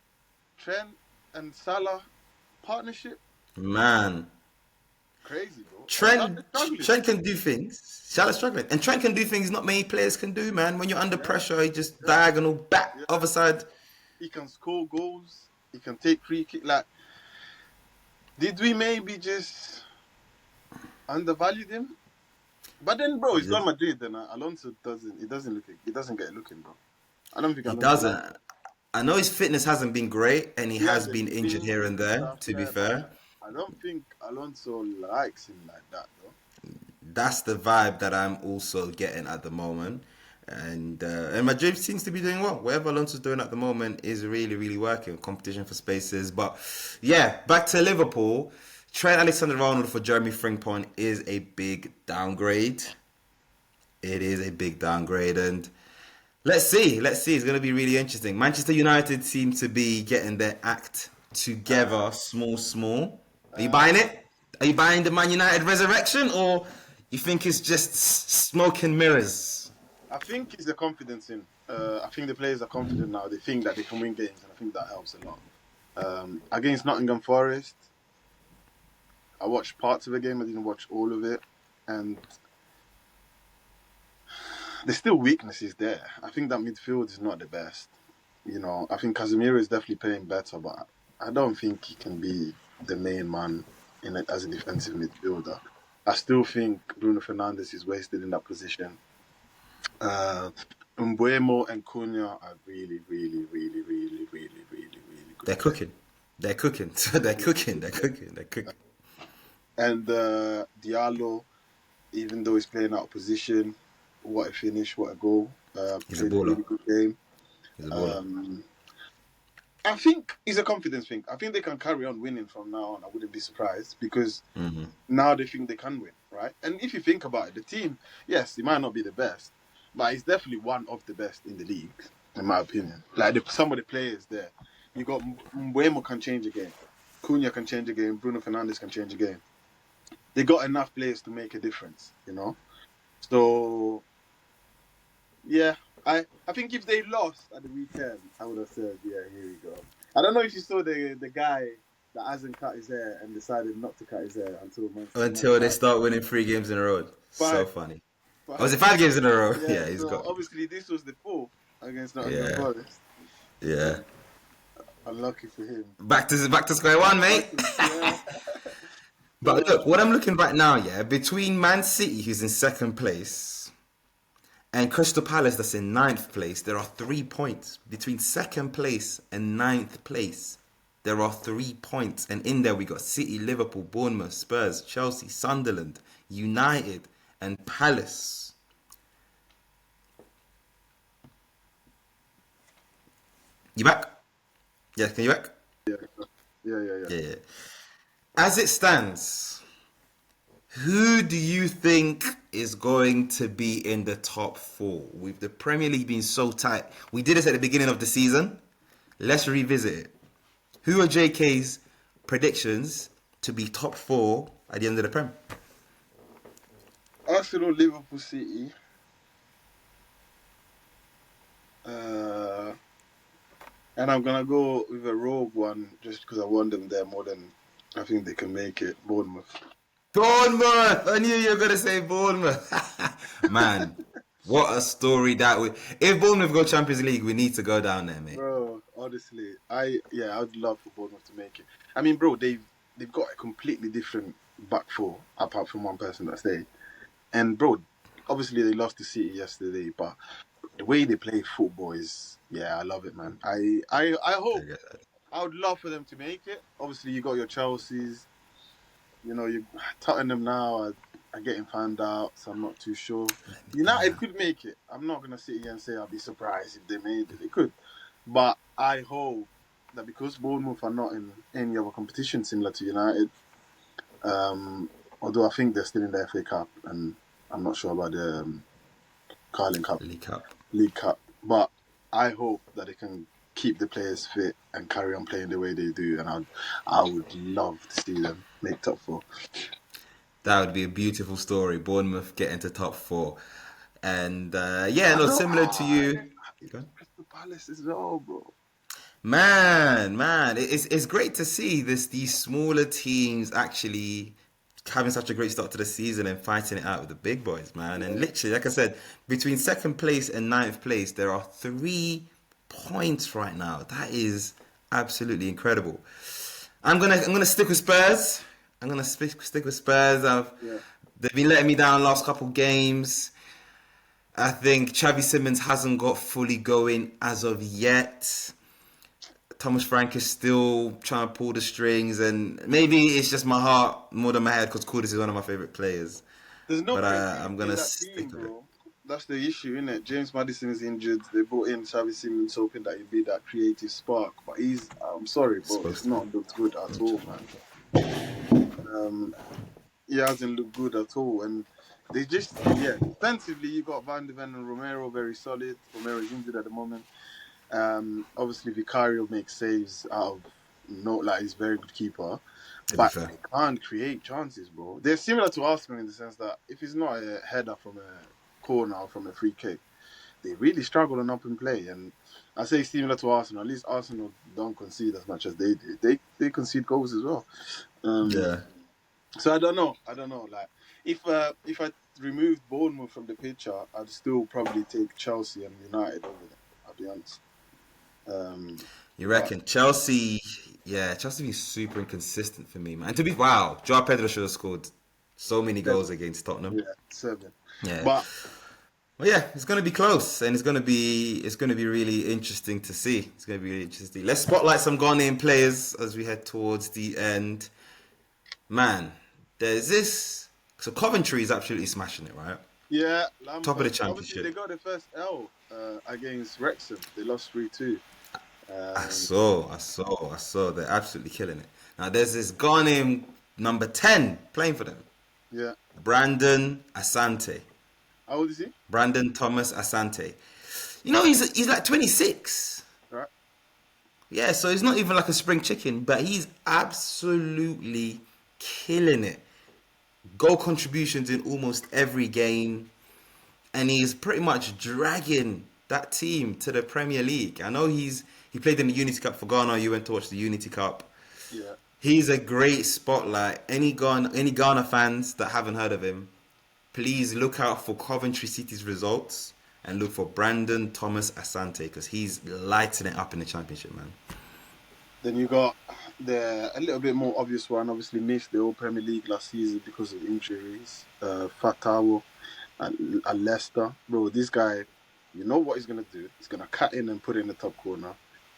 Trent and Salah partnership, man, crazy, bro. Trent can do things. Salah's struggling, and Trent can do things not many players can do, man. When you're under pressure, he just diagonal back other side. He can score goals. He can take free kick. Like, did we maybe just undervalue him? But then, bro, he's got Madrid. Then Alonso doesn't. He doesn't get looking, bro. I don't think he doesn't. I know his fitness hasn't been great, and he has been injured here and there. To be fair, I don't think Alonso likes him like that, though. That's the vibe that I'm also getting at the moment, and Madrid seems to be doing well. Whatever Alonso's doing at the moment is really, really working. Competition for spaces, but yeah, back to Liverpool. Trent Alexander-Arnold for Jeremy Frimpong is a big downgrade. It is a big downgrade, and let's see. It's going to be really interesting. Manchester United seem to be getting their act together, small. Are you buying it? Are you buying the Man United resurrection, or you think it's just smoke and mirrors? I think it's the confidence in. I think the players are confident now. They think that they can win games, and I think that helps a lot. Against Nottingham Forest, I watched parts of the game. I didn't watch all of it, and there's still weaknesses there. I think that midfield is not the best. I think Casemiro is definitely playing better, but I don't think he can be the main man as a defensive midfielder. I still think Bruno Fernandes is wasted in that position. Mbuemo and Cunha are really, really, really, really, really, really, really good. They're cooking. And Diallo, even though he's playing out of position, what a finish, what a goal. He's a baller. Really good game. He's a baller. I think it's a confidence thing. I think they can carry on winning from now on. I wouldn't be surprised because Hmm. now they think they can win, right? And if you think about it, the team, yes, it might not be the best, but it's definitely one of the best in the league, in my opinion. Like some of the players there, you got Mbeumo can change a game, Cunha can change a game, Bruno Fernandes can change a game. They got enough players to make a difference, you know. So yeah, I think if they lost at the weekend, I would have said, yeah, here we go. I don't know if you saw the guy that hasn't cut his hair and decided not to cut his hair until Man Until they United. start winning 3 games in a row. So Five, funny. Oh, was five. it 5 games in a row? Yeah, Yeah, he's so got. obviously this was the fourth against Nottingham Yeah, Forest. yeah. Unlucky for him. Back to square one, mate. Yeah. But So look, what I'm looking right now, yeah, between Man City, who's in second place, and Crystal Palace, that's in ninth place, there are 3 points. Between second place and ninth place, there are 3 points. And in there, we got City, Liverpool, Bournemouth, Spurs, Chelsea, Sunderland, United, and Palace. You back? Yeah, can you back? yeah, yeah. Yeah, yeah. As it stands, who do you think is going to be in the top four? With the Premier League being so tight, we did this at the beginning of the season. Let's revisit it. Who are JK's predictions to be top four at the end of the Prem? Arsenal, Liverpool, City. Uh, and I'm gonna go with a rogue one just because I want them there more than I think they can make it. Bournemouth. Bournemouth! I knew you were going to say Bournemouth. Man, what a story that would. If Bournemouth go Champions League, we need to go down there, mate. Bro, honestly, I'd love for Bournemouth to make it. I mean, bro, they've got a completely different back four apart from one person that stayed. And bro, obviously they lost to City yesterday, but the way they play football is, yeah, I love it, man. I hope, I would love for them to make it. Obviously, you got your Chelseas, you Tottenham now are getting found out, so I'm not too sure. United could make it. I'm not gonna sit here and say I'll be surprised if they made it. They could, but I hope that because Bournemouth are not in any other competition similar to United, although I think they're still in the FA Cup, and I'm not sure about the Carling Cup, League Cup, but I hope that they can keep the players fit and carry on playing the way they do, and I would love to see them make top four. That would be a beautiful story. Bournemouth getting to top four. And yeah, I no, know, similar to you. Go on. Crystal Palace as well, bro. Man, it's great to see these smaller teams actually having such a great start to the season and fighting it out with the big boys, man. And literally, like I said, between second place and ninth place, there are 3 points right now. That is absolutely incredible. I'm gonna stick with Spurs. I'm gonna stick with Spurs. Yeah. They've been letting me down last couple games. I think Xavi Simons hasn't got fully going as of yet. Thomas Frank is still trying to pull the strings, and maybe it's just my heart more than my head because Kudus is one of my favorite players. There's no But creativity I'm in gonna that team, stick with it. bro. That's the issue, isn't it? James Maddison is injured. They brought in Xavi Simons hoping that he'd be that creative spark, but I'm sorry, bro, it's Supposed to be. not looked good at all, man. He hasn't looked good at all, and they just, defensively you got Van de Ven and Romero very solid. Romero is injured at the moment. Obviously Vicario makes saves out of he's a very good keeper, To be but fair, they can't create chances, bro. They're similar to Arsenal in the sense that if it's not a header from a corner or from a free kick, they really struggle on open play. And I say similar to Arsenal. At least Arsenal don't concede as much as they do. They concede goals as well. yeah. So I don't know. Like if I removed Bournemouth from the picture, I'd still probably take Chelsea and United over them. I'll be honest. You But reckon Chelsea? Yeah, Chelsea is super inconsistent for me, man. And wow, Joao Pedro should have scored so many goals against Tottenham. 7. Yeah. But Well, yeah, it's going to be close, and it's going to be really interesting to see. It's going to be really interesting. Let's spotlight some Ghanaian players as we head towards the end. Man, there's this. So Coventry is absolutely smashing it, right? yeah, Top of the Obviously, they championship. got the first L against Wrexham. They lost 3-2. I saw. They're absolutely killing it. Now there's this Ghanaian number 10 playing for them, Yeah. Brandon Asante. How old is he? Brandon Thomas Asante. You know, he's like 26. Right. Yeah, so he's not even like a spring chicken, but he's absolutely killing it. Goal contributions in almost every game, and he's pretty much dragging that team to the Premier League. I know he played in the Unity Cup for Ghana. You went to watch the Unity Cup. Yeah. He's a great spotlight. Any Ghana fans that haven't heard of him, please look out for Coventry City's results and look for Brandon Thomas Asante because he's lighting it up in the Championship, man. Then you got a little bit more obvious one. Obviously missed the whole Premier League last season because of injuries. Fatawo at Leicester, bro. This guy, you know what he's gonna do? He's gonna cut in and put it in the top corner,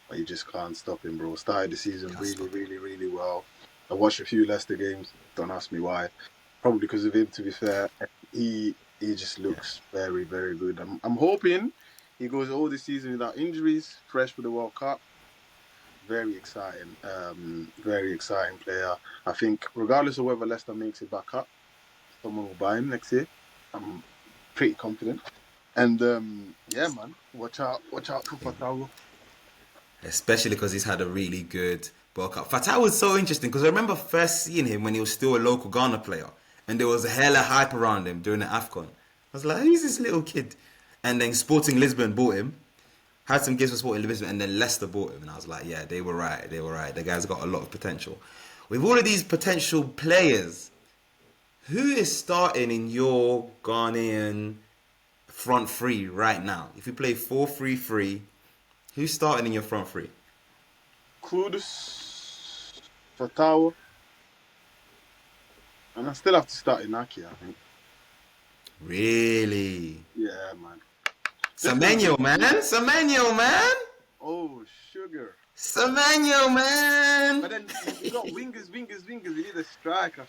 but you just can't stop him, bro. Started the season really well. I watched a few Leicester games. Don't ask me why. Probably because of him. To be fair, he just looks very good. I'm hoping he goes all the season without injuries, fresh for the World Cup. Very exciting player. I think regardless of whether Leicester makes it back up, someone will buy him next year. I'm pretty confident. And yeah, man, watch out for Fatawu. Especially because he's had a really good World Cup. Fatah was so interesting because I remember first seeing him when he was still a local Ghana player, and there was a hella hype around him during the AFCON. I was like, who's this little kid? And then Sporting Lisbon bought him, had some gifts for Sporting Lisbon, and then Leicester bought him. And I was like, yeah, they were right. The guy's got a lot of potential. With all of these potential players, who is starting in your Ghanaian front three right now? If you play 4-3-3, who's starting in your front three? Kudus, Fatawu, and I still have to start Inaki, I think. Really? Yeah, man. Semenyo, man. Oh, sugar. Semenyo, man. But then you got wingers. We need a striker.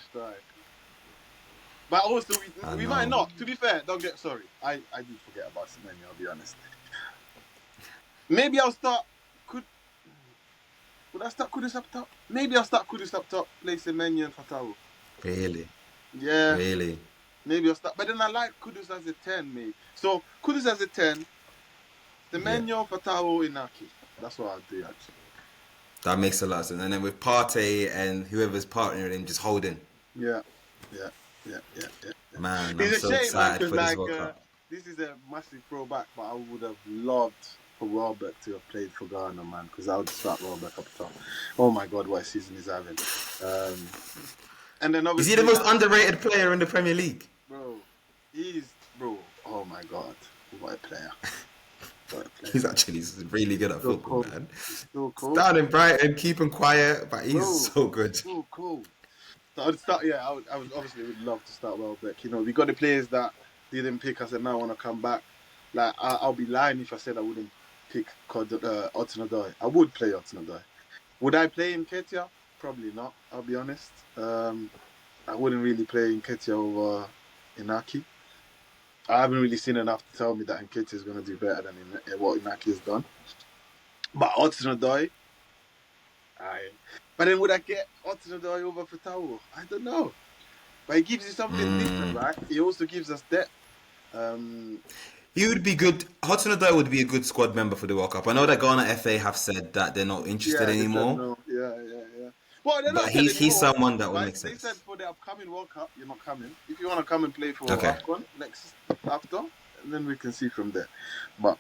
But also, we might not. To be fair, don't get sorry. I did forget about Semenyo, I'll be honest. Maybe I'll start. Would I start Kudus up top? Maybe I'll start Kudus up top, play Semenyo and Fatawu. Really? Yeah. Really? Maybe I'll start. But then I like Kudus as a 10, maybe. So, Kudus as a 10, Semenyo, Fatawu, Inaki. That's what I'll do, actually. That makes a lot of sense. And then with Partey and whoever's partnering him, just holding. Yeah. Man, it's I'm so excited for this World Cup. This is a massive throwback, but I would have loved for Welbeck to have played for Ghana, man, because I would start Welbeck up top. Oh my God, what a season he's having. And then obviously, is he the most underrated player in the Premier League? Bro, oh my God, what a player. He's actually really good at football, cool. man. So cool. Down in Brighton, keeping quiet, but he's so good. So cool. So I'd start. Yeah, I would obviously would love to start Welbeck. You know, we got the players that didn't pick us and now want to come back. Like I'll be lying if I said I wouldn't pick Hudson-Odoi. I would play Hudson-Odoi. Would I play Nketiah? Probably not. I'll be honest. I wouldn't really play Nketiah over Inaki. I haven't really seen enough to tell me that Nketiah is going to do better than what Inaki has done. But Hudson-Odoi, but then would I get Hudson-Odoi over Fatawu? I don't know. But he gives you something different, right? He also gives us depth. He would be good. Hudson-Odoi would be a good squad member for the World Cup. I know that Ghana FA have said that they're not interested anymore. No. Yeah. Well, but he's someone that will make sense. They said for the upcoming World Cup, you're not coming. If you want to come and play for AFCON after, then we can see from there. But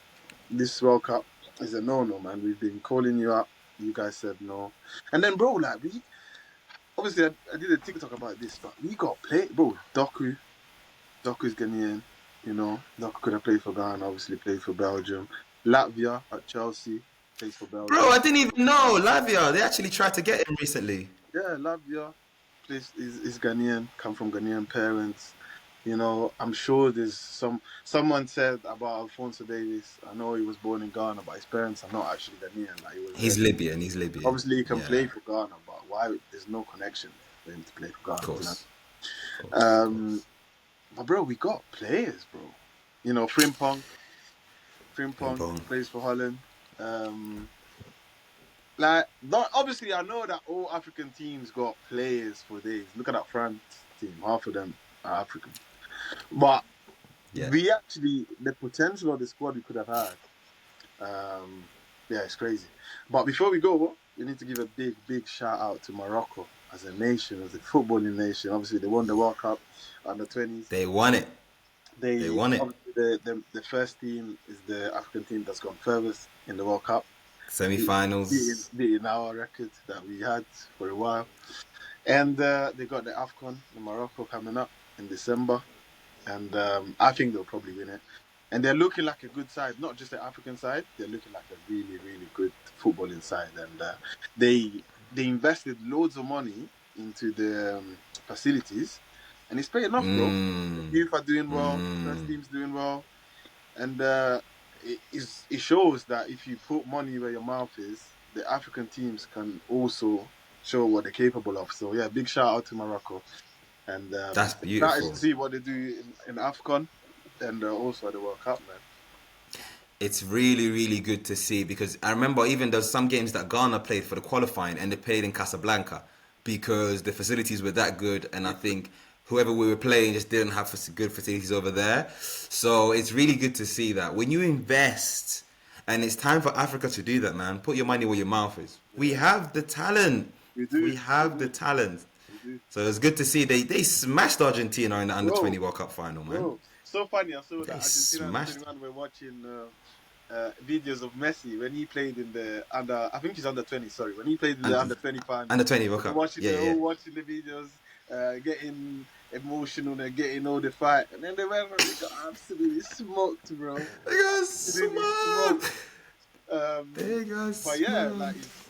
this World Cup is a no, man. We've been calling you up. You guys said no. And then, bro, like, obviously, I did a TikTok about this, but we got played, bro. Doku's Ghanaian. You know, Doku could have played for Ghana, obviously played for Belgium. Latvia at Chelsea, plays for Belgium. Bro, I didn't even know. Latvia, they actually tried to get him recently. Yeah, Latvia is Ghanaian, come from Ghanaian parents. You know, I'm sure there's someone said about Alphonso Davies. I know he was born in Ghana, but his parents are not actually Ghanaian. Like he's Libyan. Obviously, he can play for Ghana, but why? There's no connection for him to play for Ghana. Of course. You know? But bro, we got players, bro. You know, Frimpong plays for Holland. Like, not obviously, I know that all African teams got players for days. Look at that France team; half of them are African. But Yeah. we actually, the potential of the squad we could have had, yeah, it's crazy. But before we go, we need to give a big, big shout out to Morocco as a nation, as a footballing nation. Obviously, they won the World Cup under 20s. They won it. They They won it. obviously the first team is the African team that's gone furthest in the World Cup, Semi-finals. beating our record that we had for a while. And they got the AFCON, the Morocco coming up in December. And I think they'll probably win it. And they're looking like a good side, not just the African side. They're looking like a really, really good footballing side. And they invested loads of money into the facilities, and it's paying off, bro. The Mm. youth are doing well. First Mm. team's doing well, and it shows that if you put money where your mouth is, the African teams can also show what they're capable of. So yeah, big shout out to Morocco. And That's excited to beautiful. see what they do in AFCON and also the World Cup, man. It's really, really good to see because I remember even there's some games that Ghana played for the qualifying and they played in Casablanca because the facilities were that good, and I think whoever we were playing just didn't have good facilities over there. So it's really good to see that when you invest, and it's time for Africa to do that, man. Put your money where your mouth is. We Yeah, have the talent. we do, We we have the do, talent. we do. So it's good to see they smashed Argentina in the under 20 Bro, World Cup final, man. bro, so funny. I saw that They Argentina under smashed. 21 were watching videos of Messi when he played in the under. I think he's under 20. Sorry, when he played in the And under 20 final. under 20 World They're Cup. watching, Yeah, they're yeah. all watching the videos, getting emotional, they're getting all the fight, and then they went and they got absolutely smoked, bro. They got Absolutely smoked. smoked. They got But yeah, like smoked. it's,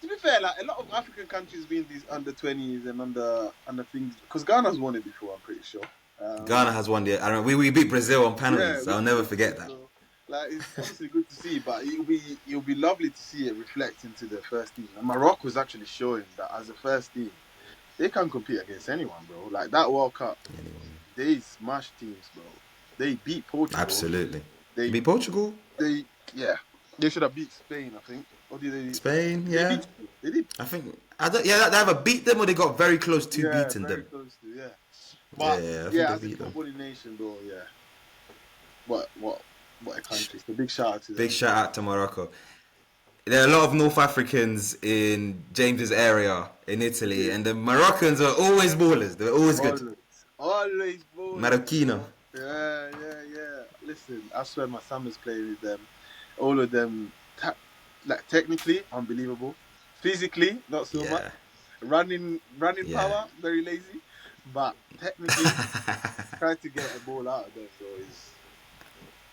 to be fair, like a lot of African countries win these under 20s and under things because Ghana's won it before. I'm pretty sure. Ghana has won the. I don't know, we beat Brazil on Yeah, penalties. we I'll did never it. forget that. So, like it's obviously good to see, but it'll be lovely to see it reflect into the first team. And Morocco's actually showing that as a first team, they can compete against anyone, bro. Like that World Cup, they smashed teams, bro. They beat Portugal. Absolutely. They Beat Portugal, they yeah, they should have beat Spain, I think. Or did they? Spain. They Yeah, beat Spain. They did. I think. I don't. Yeah, they either beat them or they got very close to Yeah, beating very them. close to yeah. Yeah, But yeah, I think yeah, they as a beat them. footballing nation, though, yeah. What a country! So big shout out to Big them. shout out to Morocco. There are a lot of North Africans in James's area in Italy, Yeah. and the Moroccans are always ballers. They're always good. Always ballers, Marocchino. bro. Yeah. Listen, I swear my son was playing with them. All of them, like technically unbelievable, physically not so much. Yeah, Running yeah. power, very lazy, but technically try to get a ball out of them, bro.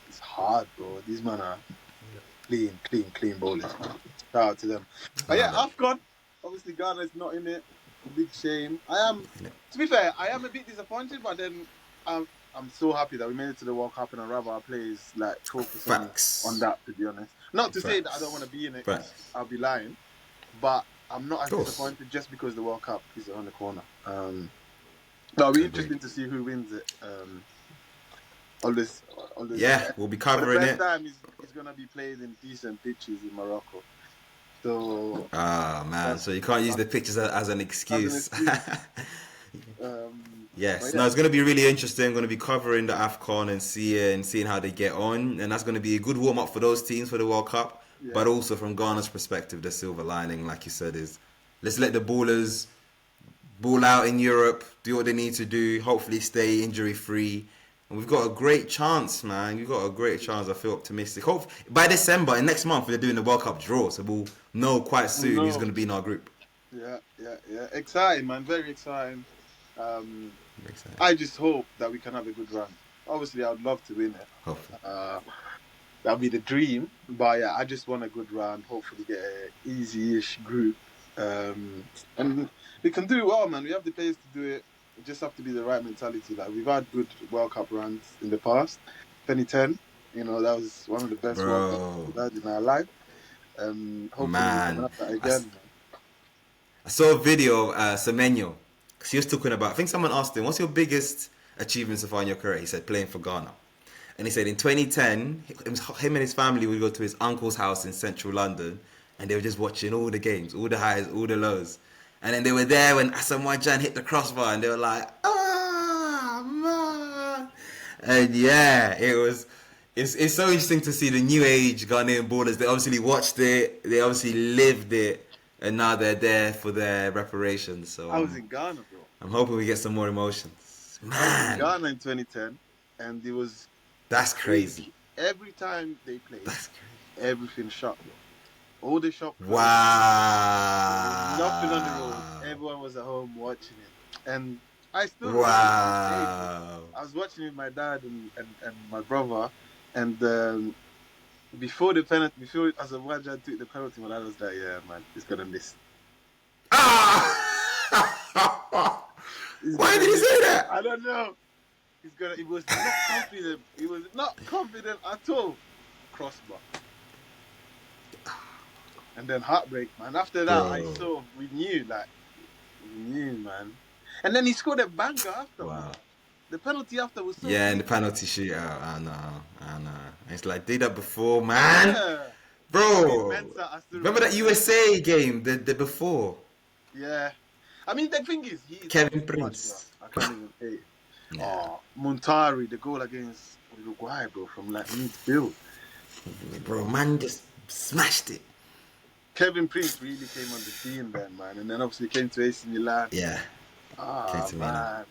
It's hard, bro. These men are clean bowlers, man. Shout out to them. But yeah, Love it. AFCON. Obviously, Ghana's not in it. Big shame. To be fair, I am a bit disappointed, but then I'm so happy that we made it to the World Cup, and I'd rather our players like focus on Facts. that. To be honest, not to say that I don't want Facts. to be in it, because Facts. I'll be lying. But I'm not Of as course. disappointed just because the World Cup is around the corner. It'll be Agreed. interesting to see who wins it. All this, Yeah, we'll be for the covering first it. time, it's gonna be played in decent pitches in Morocco. So Ah, man. So you can't use the pictures as an as an excuse. excuse, but Yes, yeah, no, it's going to be really interesting. Going to be covering the AFCON and seeing how they get on, and that's going to be a good warm up for those teams for the World Cup. yeah, But also from Ghana's perspective, the silver lining, like you said, is let's let the ballers ball out in Europe, do what they need to do, hopefully stay injury free. And we've got a great chance, man. We've got a great chance. I feel optimistic. Hope by December and next month they're doing the World Cup draw, so we'll know quite soon who's no, going to be in our group. yeah. Exciting, man. Very exciting. Um, Very excited. I just hope that we can have a good run. Obviously, I'd love to win it. Hopefully. That'd be the dream. But yeah, I just want a good run. Hopefully, get an easy-ish group. And we can do well, man. We have the players to do it. We just have to be the right mentality. Like we've had good World Cup runs in the past. 2010, that was one of the best World Cups Bro, we've had in our life. Hopefully, we can man, have that again. I saw a video of Semenyo. Because he was talking about, I think someone asked him, what's your biggest achievement so far in your career? He said, playing for Ghana. And he said in 2010, him and his family would go to his uncle's house in central London and they were just watching all the games, all the highs, all the lows. And then they were there when Asamoah Gyan hit the crossbar, and they were like, "Ah, man!" And yeah, it was. It's so interesting to see the new age Ghanaian ballers. They obviously watched it, they obviously lived it, and now they're there for their reparations. So I was in Ghana, bro. I'm hoping we get some more emotions. I was in Man, Ghana in 2010, and it was that's crazy. every time they played, That's everything shut, bro. All the shop crazy. closed. Wow. Nothing on the road. Everyone was at home watching it, and I still remember Wow. I was watching with my dad and my brother, and before Asamoah Gyan took the penalty, my dad was like, "Yeah, man, he's gonna miss." Ah! Why did he say that? I don't know. He was not confident. He was not confident at all. Crossbar. And then heartbreak, man. After that, Bro. we knew, man. And then he scored a banger after. Wow. Man. The penalty after was so Yeah, and the easy. penalty shootout. I know. It's like, did that before, man. Yeah. Bro. Mensa, I still Remember that USA game, the before? Yeah. I mean, the thing is, he's Kevin much, Prince. bro. I can't even say it. Yeah. Oh, Montari, the goal against Uruguay, bro, from like midfield. Bro, man just smashed it. Kevin Prince really came on the scene then, man. And then obviously came to AC Milan. Yeah. Ah, to man. Milan.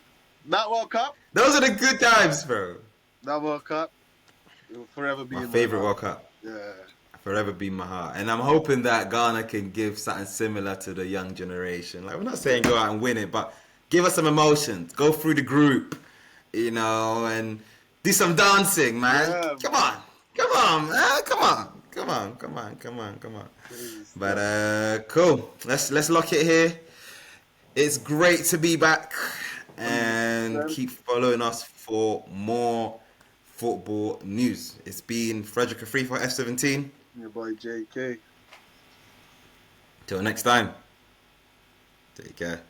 That World Cup? Those are the good times, bro. That World Cup, it will forever be My in favorite my World heart. Cup. Yeah. Forever be in my heart. And I'm hoping that Ghana can give something similar to the young generation. Like, we're not saying go out and win it, but give us some emotions. Go through the group, and do some dancing, man. Yeah, Come on. Come on, man. Come on. But cool. Let's lock it here. It's great to be back, and 100%. keep following us for more football news. It's been Frederick Afrifa for F17. Your boy JK. Till next time. Take care.